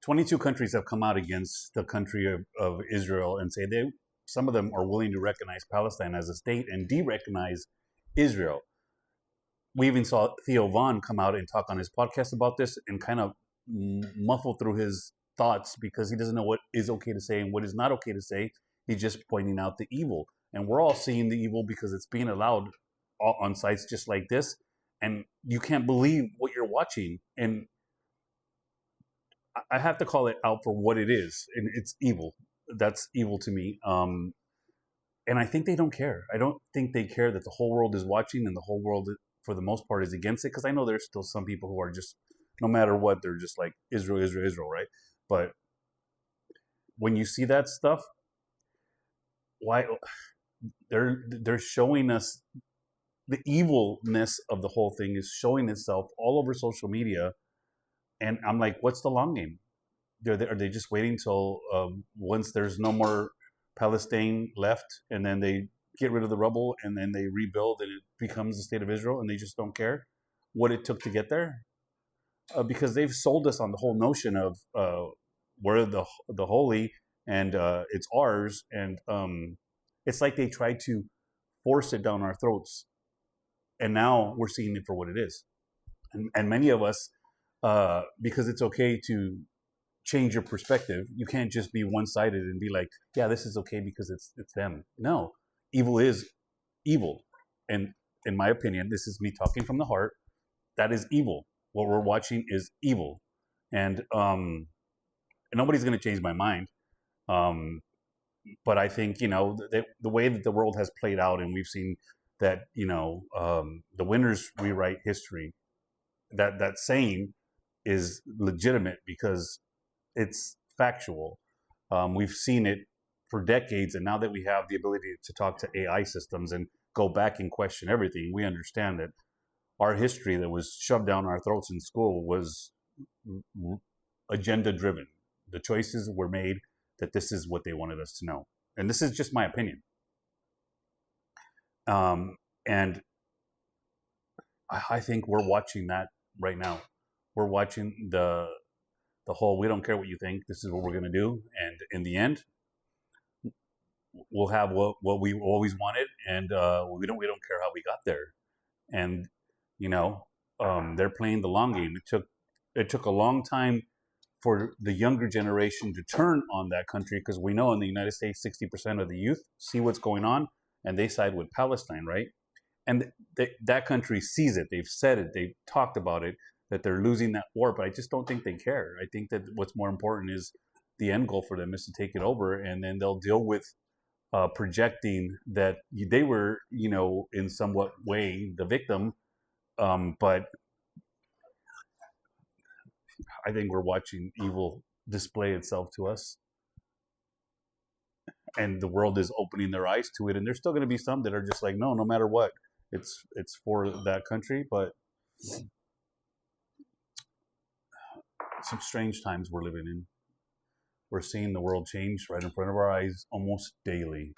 22 countries have come out against the country of Israel and say some of them are willing to recognize Palestine as a state and de-recognize Israel. We even saw Theo Vaughn come out and talk on his podcast about this and kind of muffle through his thoughts because he doesn't know what is okay to say and what is not okay to say. He's just pointing out the evil. And we're all seeing the evil because it's being allowed on sites just like this. And you can't believe what you're watching. And I have to call it out for what it is. And it's evil. That's evil to me. And I think they don't care. I don't think they care that the whole world is watching and the whole world, for the most part, is against it. Because I know there's still some people who are just, no matter what, they're just like Israel, Israel, Israel, right? But when you see that stuff, why they're showing us the evilness of the whole thing is showing itself all over social media, and I'm like, what's the long game? Are they just waiting till once there's no more Palestine left, and then they get rid of the rubble, and then they rebuild, and it becomes the state of Israel, and they just don't care what it took to get there? Because they've sold us on the whole notion of we're the holy and it's ours, and it's like they tried to force it down our throats, and now we're seeing it for what it is. And many of us, because it's okay to change your perspective, you can't just be one-sided and be like, yeah, this is okay because it's them. No, evil is evil, and in my opinion, this is me talking from the heart, that is evil. What we're watching is evil, and nobody's going to change my mind. But I think, the way that the world has played out, and we've seen that, the winners rewrite history. That saying is legitimate because it's factual. We've seen it for decades, and now that we have the ability to talk to AI systems and go back and question everything, we understand that our history that was shoved down our throats in school was agenda driven. The choices were made that this is what they wanted us to know. And this is just my opinion. And I think we're watching that right now. We're watching the whole, we don't care what you think, this is what we're going to do. And in the end, we'll have what we always wanted, and we don't care how we got there. And they're playing the long game. It took a long time for the younger generation to turn on that country, because we know in the United States, 60% of the youth see what's going on and they side with Palestine, right? And that country sees it. They've said it. They've talked about it, that they're losing that war, but I just don't think they care. I think that what's more important is the end goal for them is to take it over, and then they'll deal with projecting that they were, in somewhat way the victim. But I think we're watching evil display itself to us, and the world is opening their eyes to it. And there's still going to be some that are just like, no matter what, it's for that country. But some strange times we're living in. We're seeing the world change right in front of our eyes almost daily.